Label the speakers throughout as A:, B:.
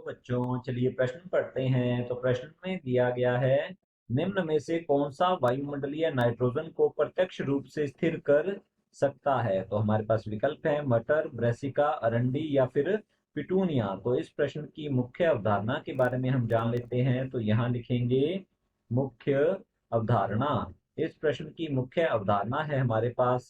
A: बच्चों, चलिए प्रश्न पढ़ते हैं। तो प्रश्न में दिया गया है, निम्न में से कौन सा वायुमंडलीय नाइट्रोजन को प्रत्यक्ष रूप से स्थिर कर सकता है? तो हमारे पास विकल्प है मटर, ब्रेसिका, अरंडी या फिर पिटूनिया। तो इस प्रश्न की मुख्य अवधारणा के बारे में हम जान लेते हैं। तो यहाँ लिखेंगे मुख्य अवधारणा। इस प्रश्न की मुख्य अवधारणा है हमारे पास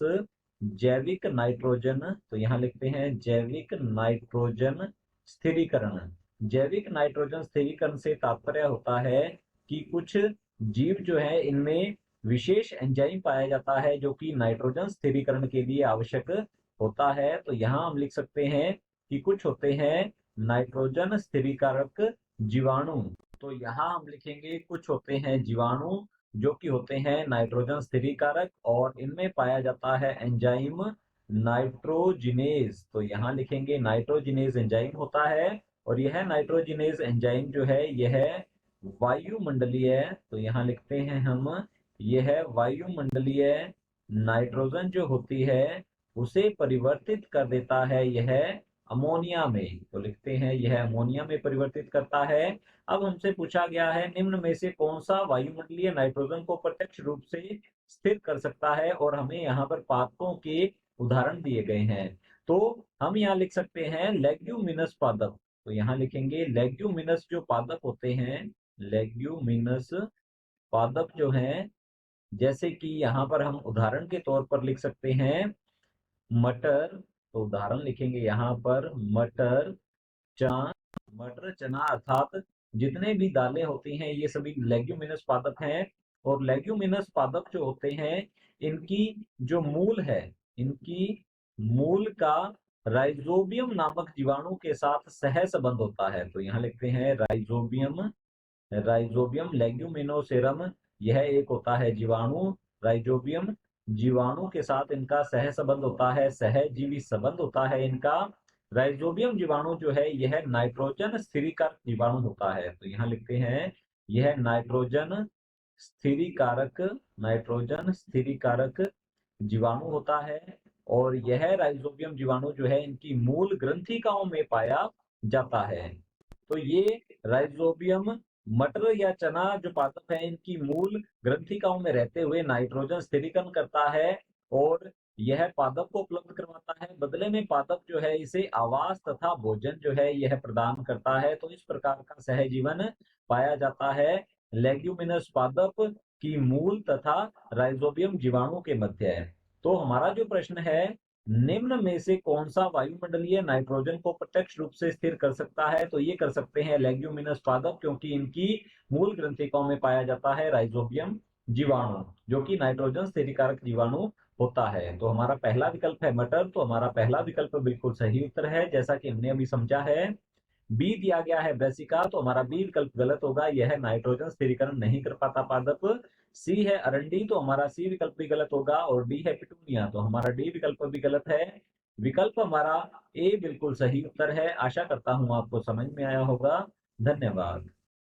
A: जैविक नाइट्रोजन। तो यहाँ लिखते हैं जैविक नाइट्रोजन स्थिरीकरण। जैविक नाइट्रोजन स्थिरीकरण से तात्पर्य होता है कि कुछ जीव जो है इनमें विशेष एंजाइम पाया जाता है जो कि नाइट्रोजन स्थिरीकरण के लिए आवश्यक होता है। तो यहाँ हम लिख सकते हैं कि कुछ होते हैं नाइट्रोजन स्थिरीकारक जीवाणु। तो यहाँ हम लिखेंगे कुछ होते हैं जीवाणु जो कि होते हैं नाइट्रोजन स्थिरीकारक, और इनमें पाया जाता है एंजाइम नाइट्रोजिनेज। तो यहाँ लिखेंगे नाइट्रोजिनेज एंजाइम होता है, और यह नाइट्रोजिनेज एंजाइम जो है यह वायुमंडलीय, तो यहाँ लिखते हैं हम, यह वायुमंडलीय नाइट्रोजन जो होती है उसे परिवर्तित कर देता है यह अमोनिया में। तो लिखते हैं यह अमोनिया में परिवर्तित करता है। अब हमसे पूछा गया है निम्न में से कौन सा वायुमंडलीय नाइट्रोजन को प्रत्यक्ष रूप से स्थिर कर सकता है, और हमें यहाँ पर पादपों के उदाहरण दिए गए हैं। तो हम यहाँ लिख सकते हैं लेग्यूमिनस पादप। तो यहाँ लिखेंगे लेग्यूमिनस जो पादप होते हैं, लेग्यूमिनस पादप जो हैं, जैसे कि यहाँ पर हम उदाहरण के तौर पर लिख सकते हैं मटर। तो उदाहरण लिखेंगे यहाँ पर मटर, चना। मटर, चना अर्थात जितने भी दालें होती हैं ये सभी लेग्यूमिनस पादप हैं। और लेग्यूमिनस पादप जो होते हैं इनकी जो मूल है, इनकी मूल का राइजोबियम नामक जीवाणु के साथ सह संबंध होता है। तो यहाँ लिखते हैं राइजोबियम, राइजोबियम लेग्यूमिनोसेरम, यह एक होता है जीवाणु राइजोबियम। जीवाणु के साथ इनका सह संबंध होता है, सहजीवी संबंध होता है इनका। राइजोबियम जीवाणु जो है यह नाइट्रोजन स्थिरीकारक जीवाणु होता है। तो यहाँ लिखते हैं यह नाइट्रोजन स्थिरीकारक, नाइट्रोजन स्थिरीकारक जीवाणु होता है। और यह राइजोबियम जीवाणु जो है इनकी मूल ग्रंथिकाओं में पाया जाता है। तो ये राइजोबियम मटर या चना जो पादप है इनकी मूल ग्रंथिकाओं में रहते हुए नाइट्रोजन स्थिरीकरण करता है, और यह पादप को उपलब्ध करवाता है। बदले में पादप जो है इसे आवास तथा भोजन जो है यह प्रदान करता है। तो इस प्रकार का सहजीवन पाया जाता है लेग्यूमिनस पादप की मूल तथा राइजोबियम जीवाणु के मध्य। तो हमारा जो प्रश्न है, निम्न में से कौन सा वायुमंडलीय नाइट्रोजन को प्रत्यक्ष रूप से स्थिर कर सकता है? तो ये कर सकते हैं लेग्यूमिनस पादप, क्योंकि इनकी मूल ग्रंथिकाओं में पाया जाता है राइजोबियम जीवाणु जो कि नाइट्रोजन स्थिरीकारक जीवाणु होता है। तो हमारा पहला विकल्प है मटर। तो हमारा पहला विकल्प बिल्कुल सही उत्तर है, जैसा कि हमने अभी समझा है। बी दिया गया है ब्रेसिका, तो हमारा बी विकल्प गलत होगा, यह नाइट्रोजन स्थिरीकरण नहीं कर पाता पादप। सी है अरंडी, तो हमारा सी विकल्प भी गलत होगा। और डी है पिटूनिया, तो हमारा डी विकल्प भी गलत है। विकल्प हमारा ए बिल्कुल सही उत्तर है। आशा करता हूं आपको समझ में आया होगा। धन्यवाद।